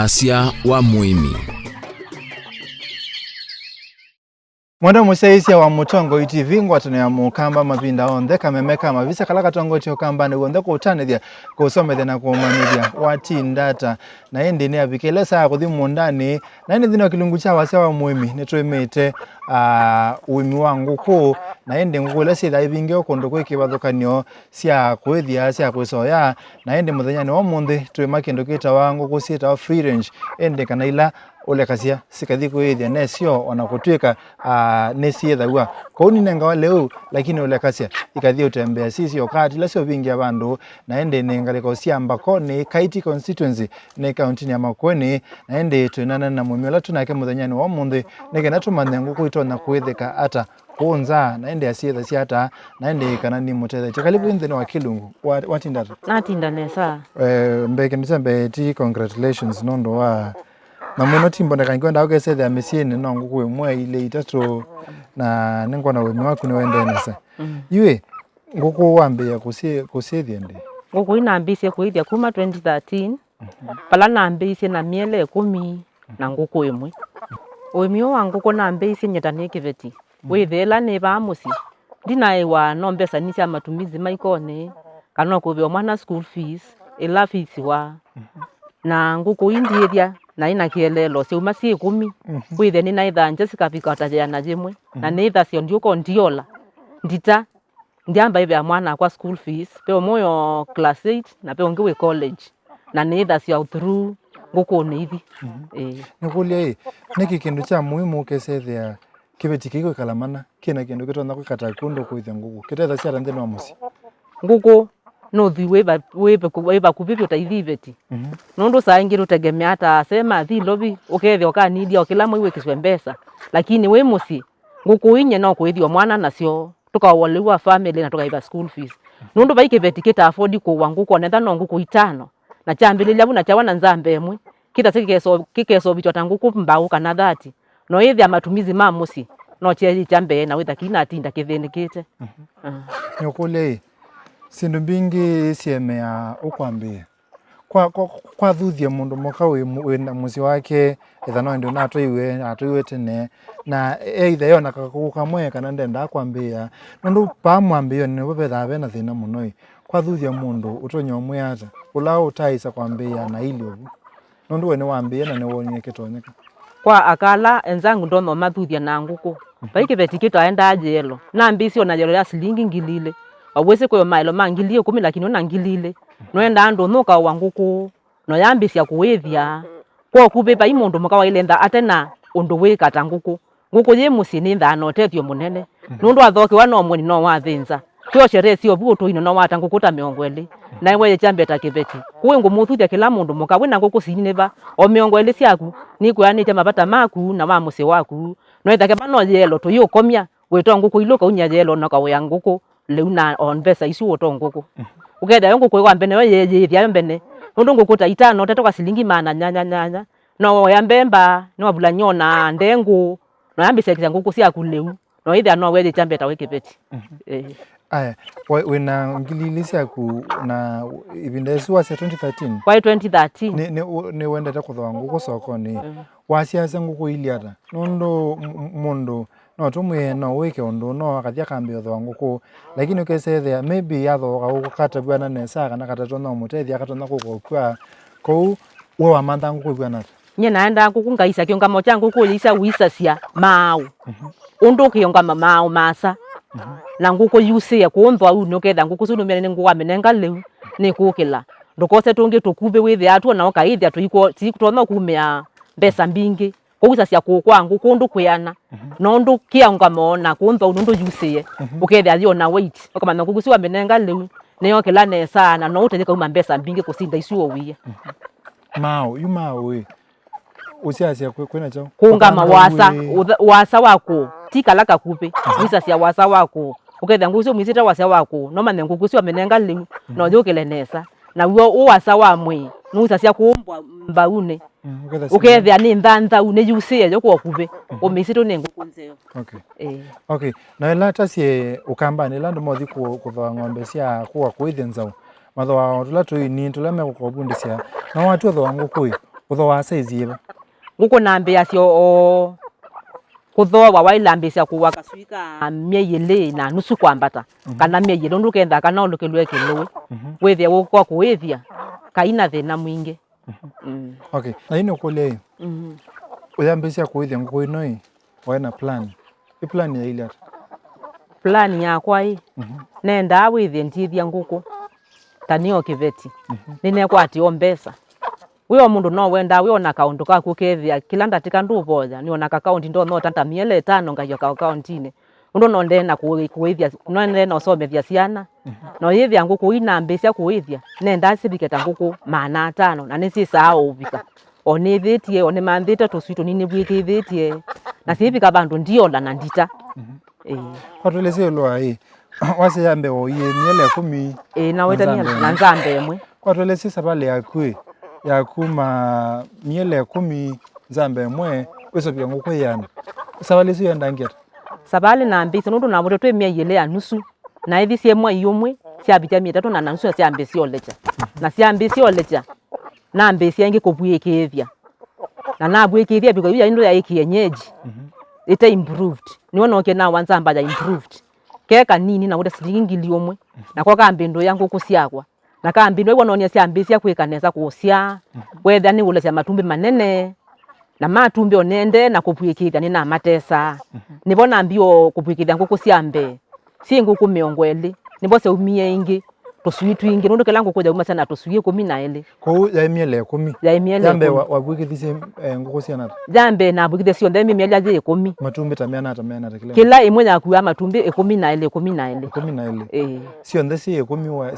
Wasya wa Muimi. Mwanda museisia wa mutongo itivi ngwatano ya mukamba mapinda onde kamemeka mavisa kalaka tongo tio kamba ni wonde kutanithia kusomethia na kumanithia wati ndata na indi ni abikelesa kuthi mundani na indi thino kilungu cha Wasya wa Muimi nitwimite uimi wa Nguku na indi Nguku ile sitha ibinge okundu kwikivathukanio cia kwithia cia kwisoya na indi muthenya ni omunthi twima kindu kitawa Nguku sita free range indi kana ila ulekasia sikathi kwithia nesio ona kutwika nesiethagua kauni nenga leo lakini ulekasia ikathi utembea sisi okati la sio vingi abandu na ende nengaliko cia mbako ni Kaiti constituency ni county ya Makueni na ende twinana na Muimi tunake muthenyani wa munthi nigena tumanya Nguku itona kwithika ata kunza na ende asietha ciata na ende kana ni mutethe chakalibu nthini wa kilungu watindata natinda nesa mbeke nisembe ti congratulations nondo wa na muno timbo ndakangikwenda ugesetha misini no Nguku imwe ile itatu na ningona wemi waku ni wende nesa iwe Nguku wambia kusethia ndi Nguku inambisie kuithia kuma 2013 pala nambisie na miele 10 na Nguku imwe wemi wa Nguku nambisie nyetani kiveti withela ni bamusi ndinaiwa no mbesa ni cia matumizi maikone kana kuthio mwana school fees ila fees wa na Nguku indiethia na ina kielelo cia uma ci 10 withe ni na ithanje cikafika tajia na jimwe na ni itha cio ndiuko ndiola ndita ndiamba ibe mwana kwa school fees pe moyo class 8 na pe ongiwe college na ni itha cia through Nguku ni ithi nikulia niki kindu cha muhimu kesethia kibeti kiko kalamana kina kindu kitona kwikata kundu kuithia Nguku kitetha cia nthini wa musi Nguku no thi weba kupipyo ta ithibeti nondo saingi rutegemea hata sema thi lobi ukethia ukanidia okila mwe wekiswe mbesa lakini we musi Nguku inye no kuithio mwana nacio tukawoliwa family na tukaiba school fees nondo baikebeti kita afford ku Nguku onetha no Nguku itano na chambililia buna chawana nzambe mwe kita kikeso bichota Nguku mbau kana 30 no ithia matumizi ma musi no cheli chambe na witha kina atinda kithinikite nyokole sindu bingi siemea ukwambia kwa thuthia mundu moka wina musi wake ithano ndio atoiwe tene na either yona kakukamwe kana ndenda kwambia nundu pamwambia ni bobetha bena thina muno kwa thuthia mundu utonyomwe ata ula utaisa kwambia na ili ubu nundu we ni wambia na ni wonye kitonyeka kwa akala enzangu ndono mathuthia na Nguku baikebeti kitaenda ajelo na ambisio na jelo ya silingi ngilile awese kwa mailo mangilie 10 lakini ona ngilile noenda ando nuka wa Nguku no yambisia kuwithia kwa kubepa imundu muka wa ilenda atena undu wikata Nguku ye musini nthano tethio munene nundu athoke wa no mwini no wathinza kyo sherehe sio buto ino no wata Nguku ta miongweli na iwe chambe ta kibeti kuwe ngumuthuthia kila mundu muka wina Nguku sineba o miongweli ciaku ni kwanite mabata maku na wa musi waku no ithake bano yelo to yukomia wetwa Nguku iluka unya yelo no ka wa Nguku leuna on pesa isu woto Nguku ukenda Nguku kwa mbene ye ya mbene nundu Nguku ta itano tatoka silingi mana nyanya no ya mbemba no abula nyona ndengu no yambise kya Nguku cia kuleu no ithia no weje chambe ta wekepeti aya wena ngililisia ku na ibindesu wa 2013 kwa 2013 ni wenda ta kuthwa Nguku sokoni Wasya Nguku iliata nundu mundu no tumwe no weke undu no akathia kambio thwa Nguku lakini ukesethia maybe yathoga ukata bwana nesa kana katatu no mutethia katona kukokwa ko we wa mantha Nguku bwana nye naenda Nguku ngaisa kionga mocha Nguku isa wisa cia mau undu kionga mau masa na Nguku yusia kuonthwa uni uketha Nguku sunu mene Nguku amenenga leu ni kukila ndukose tungi tukube withi atu na ukaithia tuiko tikutona kumea mbesa mbingi kuusa cia kukwa Nguku ndu kuyana no ndu kianga mona kuonthwa undu yusie ukethia thio na weight kama Nguku si wamenenga leu niyo kila nesa na no utethika uma mbesa mbingi kusinda isuo wiya mau we usiasia kwena chao kunga wasa wako tikala kakupe wisa cia wasa wako uketha Nguku sio mwisita wasa wako no mane Nguku sio amenenga leu no yokele nesa na wo wasa wa mwe nusa cia kuombwa mbaune ukethia ni nthantha une yusie yo kwa kupe umisito ni Nguku nzeo okay na ela tasie ukambani lando mothi kuthwa ng'ombe cia kuwa kwithia nzao matho wa tula tu ni tula me kukobundisia na watu thwa Nguku kuthoa size iba Nguku nambia sio o kuthoa wailambisia kuwa kasuika mieyele na nusu kwambata kana mieyele ndu kenda kana ulukelwe kilowe wethia gukwa kuwithia kaina thina mwingi. Okay, na ino kule uyambisia kuwithia nguku ino i waena plan plan ya ile plan yakwa i nenda withie ntithia nguku tanio kiveti ninekwati ombesa wiyo mundu no wenda wiona kaundu kaku kethia kila ndatika nduvoja niona ka kaunti ndo no tanta miele 5 ngayo ka kaunti undu no ndena kuwithia no ndena usomethia ciana no yithia nguku ina mbesa kuwithia nenda cibiketa nguku mana 5 na nisi saa uvika onithitie one manthite tuswitu nini bwikithitie na cibika bandu ndiola na ndita Kwatulese lwa i wase yambe o ye miele 10 na weta miele na nzambe emwe kwatulese sabale yakwe yakuma miele 10 nzambe emwe wesopia nguku yana sabale sio ndangeta sabale na mbisa nundu na bote miele ya nusu na ithi ciemwe yumwe ciabitia 3 na nusu ciambe ciolecha na ciambe ciolecha na mbesa ingi kubwikithia na nabwikithia biko ya ndo ya ikienyeji ita improved niona oke na wanzamba ya improved keka nini na wote silingi liomwe na kwa kambindo yangu kusiakwa na kambindo iko nonia ciambisia kwikanesa kusia wetha ni ule cia matumbi manene na matumbi onende na kupwikithia ni na matesa nibona mbio kupwikithia nguku ciambe si nguku miongweli nibo se umie ingi tusui twingi nundu kila nguku ja uma sana tusui 12 ko ya miele 10 ya miele jambe wabwikithise nguku ciana jambe na bwikithia cio ndemi miele ya 10 matumbi tamena kila imwe ya kuwa matumbi 12 sio ndesi 10 wa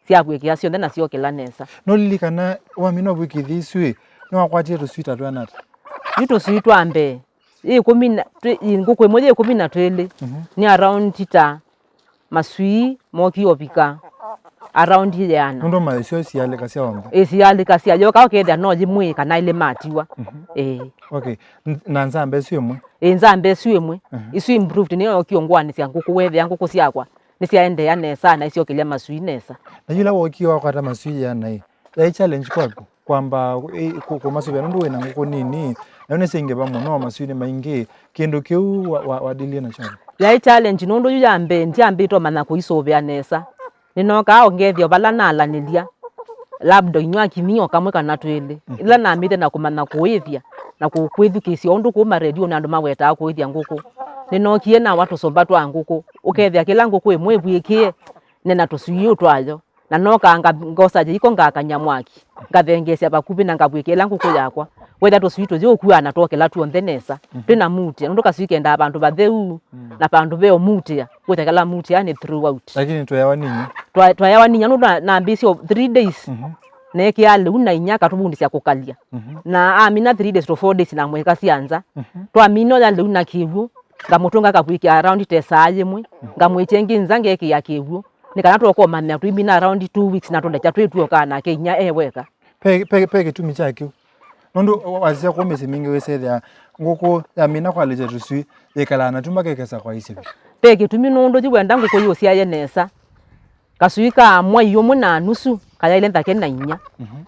ciabwikia cio ndena cio kila nesa no lilikana wa mino bwikithiswe no wakwatie tuswita twanata tusui twambe 10 nguku imwe 12 ni around tita masui moki opika around yana ndo maisho sialeka cia ombe sialeka cia yoka okethia no jimwe kana ile matiwa okay na nzambe cio imwe nzambe cio imwe isu improved ni yo kiongwani cia nguku wethia nguku ciakwa ni ciaende ya nesa na icio kilia masui nesa na yula wokiwa kwa masui yana hii ya challenge kwako kwamba kwa masui ndo wena nguku nini na une singeba muno masui ni maingi kindu kiu wadilie na chana ya challenge nundu yambe ndiambito mana kuisovya nesa ninoka ongethio bala nalanilia labda inywa kimio kamwe kana twili ila na mite na kumana kuithia na kukwithukisio undu kuma radio na andu maweta kuithia nguku ninokie na watu somba twa nguku ukethia kila nguku imwe bwikie nena tusuyu twayo na noka ngosa je iko ngakanya mwaki ngathengesia bakubi na ngabwikie la nguku yakwa wetha tuswito jo kuana tokela tuonthe nesa twina muti nundu kaswikenda abantu batheu na bandu beo muti wetha kala muti ani throughout lakini twayawa nini twayawa nini nundu na mbisio 3 days neki ale una inyaka tubundisia kukalia na amina 3 days to 4 days na mweka cianza twamino ya leuna kiwu ngamutunga kabwiki around tesaye mwe ngamwichengi nzange eki ya kiwu nikana twoko mamya twimina around 2 weeks na tonda cha twetu kana kenya eweka peke tumi chake nondo wazia kwa mesi mingi wesethia nguku ya mina kwa leje tusui yekala na tumba kekesa kwa isibi peke tumi nondo jiwenda nguku yo cia nesa kasuika mwa yo muna nusu kaya ile ntake na inya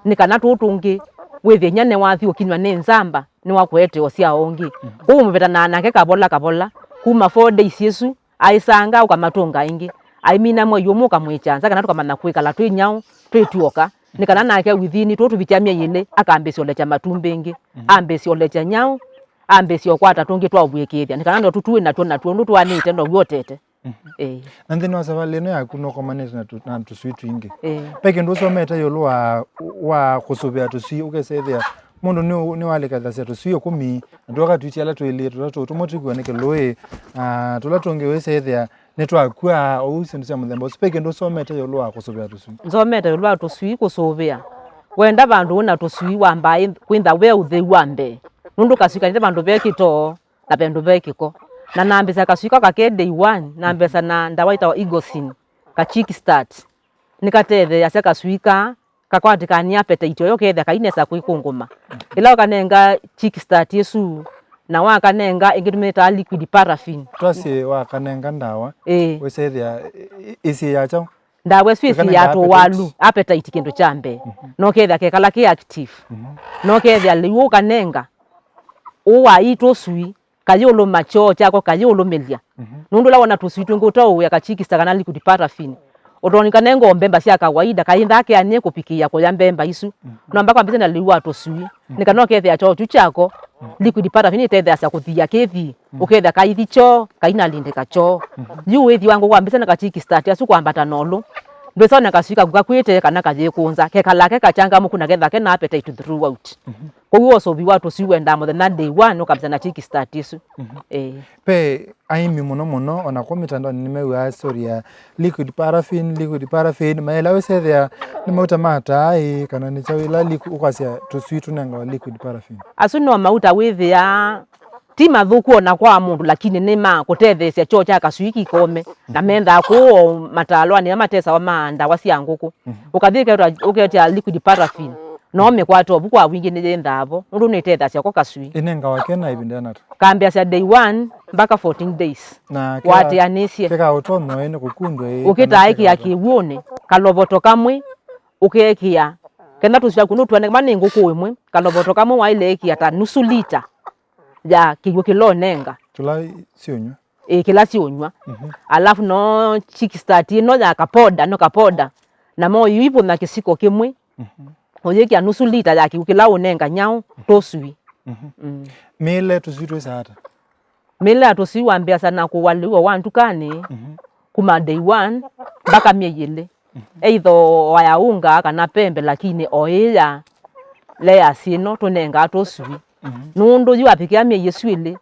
nikana tutungi wethia nyane wathi ukinywa ne nzamba ni wakwete ocia ongi umubeta na nake kabola kuma 4 days yesu aisanga ukamatunga ingi aimina mwa yo muka mwichanza kana tukamana kwikala twinyao twituoka nikana nake withini tutubitia miele akambesio lecha matumbengi ambesio lecha nyao ambesio kwata tungi twabwikithia nikana ndo tutuwe na ndu twanite ndo gwotete nandeni wasavale no yakuno komanete na tuswitu ingi peke ndo someta yolo wa kusubia tusi ukesethia mundu ni wale kadhasia tusiyo 10 ndo akatwitiala twele tutomoti kuoneke loe tulatonge wesethia netwakua ousindu cia muthemba usipeke ndo someta yolo wa kusubia tusi nzometa yolo wa tusi kusubia wenda bandu una tusi wambaye kwinda we utheu wambe nundu kaswika nite bandu bekito na bandu bekiko na nambesa kaswika ka day 1 nambesa na ndawaita egosin ka chick start nikatethe ya kaswika kakwatikania appetite yo ketha kainesa kwikunguma ila kanenga chick start yesu na wakanenga ingitumita liquid paraffin twase wakanenga ndawa wesethia isi yacho ndawe swisi ya to walu appetite kindu chambe no ketha ke kala ke active no ketha liwo kanenga uwa ito sui kayolo macho chako kayolo melia nundu la wana tusitwe ngoto ya kachiki stakana likudipata fini otonika nengo mbemba sia kawaida kainda yake anye kupikia kwa mbemba isu no mbaka mbise na liwa to sui nikano ketha cho chuchako likudipata fini tetha asa kuthia kethi uketha kaithi cho kaina linde kacho yu wethi wangu kwa mbise na kachiki start asu kwambata nolo ndwesa na kaswika kukakwete kana kaje kunza kekalake kachanga mukuna ketha ke na appetite throughout kwa hiyo so biwa to siwe ndamo the day one ukabisa na chiki start isu pe aimi muno ona kwa mitandao nimewa story ya liquid paraffin maela wese there nimeuta mata ai kana ni chawila ukwasia to sweet nanga liquid paraffin asu no mauta withi ya tima thuku ona kwa mundu lakini nima kutethesia chocha kaswiki kome na menda ko matalo ani amatesa wa manda wasia nguku ukathike uketia liquid paraffin no me kwato bukwa wingi ne ndavo ndu ne tethesia ko kaswi inenga wakena ibindana kambia sia day 1 mpaka 14 days na wati anisie teka utono ene kukundwe ukitaiki yakiwone kaloboto kamwe ukekia kenda tusha kunu twane mane nguku imwe kaloboto kamwe wa ile eki ata nusu lita ya kigo kilo nenga tula sionywa kila sionywa alafu no chiki start no ya kapoda na mo yipo na kisiko kimwe oyeki nusu lita ya kigo kila onenga nyao tosui mile tusitwe sata mile atosi wambia sana kuwaliwa wantukane kuma day 1 mpaka mieyele eitho wayaunga kana pembe lakini oya leya sino tonenga tosui nundu yu apikia mieyeswile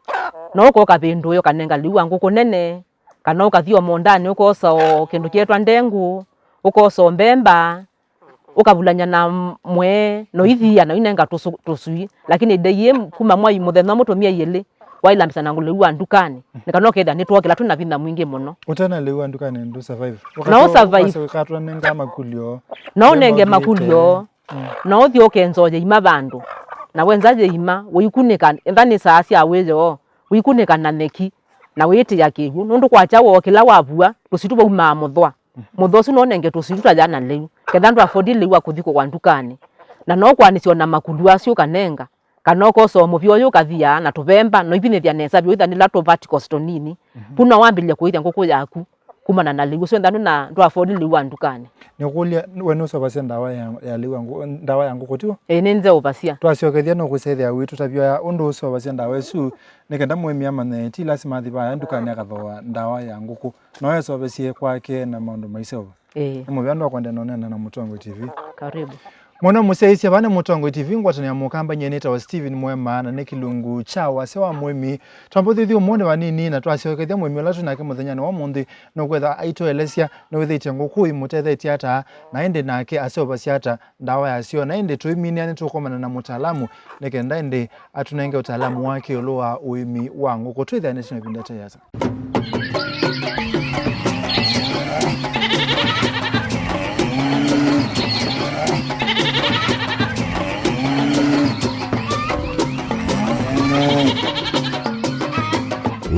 no uko kapendo yo kanenga liwa nguko nene kana ukathio mondani uko so kindu kietwa ndengu uko so mbemba ukabulanya na mwe no ithia na inenga tosui lakini deye kuma mwai muthenya mutumia yele wailambisa nangu liwa ndukani nikanoke etha nitwokela tuna vinda mwingi muno utana liwa ndukani ndu survive no survive ukatwa nenga makulio no nenge makulio no thio kenzoje ima bandu na wenzaje ima wikunika endani saasi awejo wikunika na neki na witi yakigu nundu kwacha wokela wabua tusituba uma muthwa muthosu no nenge tusituta jana leu kethandu afodi liwa kuthiko kwa ndukani na no kwanisio na makulio acio kanenga kanoko so muvyo yo kathia na tuvemba no ibine thia nesa byo ithani la to vertical stonini puna wambilia kuithia nguku yaku kumana na liwa so ndanu na ndo afodi liwa ndukani nikulia wenu so base ndawa ya liwa ndawa ya nguku tu nenze obasia twacokethia no kusethia witu tabio ya undu so base ndawa esu nikenda Muimi amane ti lazima thiba ndukani akathoa ndawa ya nguku no yeso besie kwake na maundu maisewa muvyandu akwenda nonena na Mutongo TV karibu Mwana museisia bane Mutongo TV ngwatana ya mukamba nyeneta wa Steven Mwema na nekilungu cha Wasya wa Muimi twambothethi umone banini na twacokethia Muimi latu nake muthenyani wa mundi no kwetha aito elesia no wethitie nguku imutethetie ata na ende nake aseobasia ata ndawa yacio na ende tuiminia ni tukomana na mutaalamu nekenda ende atunenge utaalamu wake ulowa Uimi wa nguku twithane sino bindata yata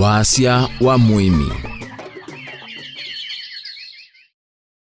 Wasya wa Muimi.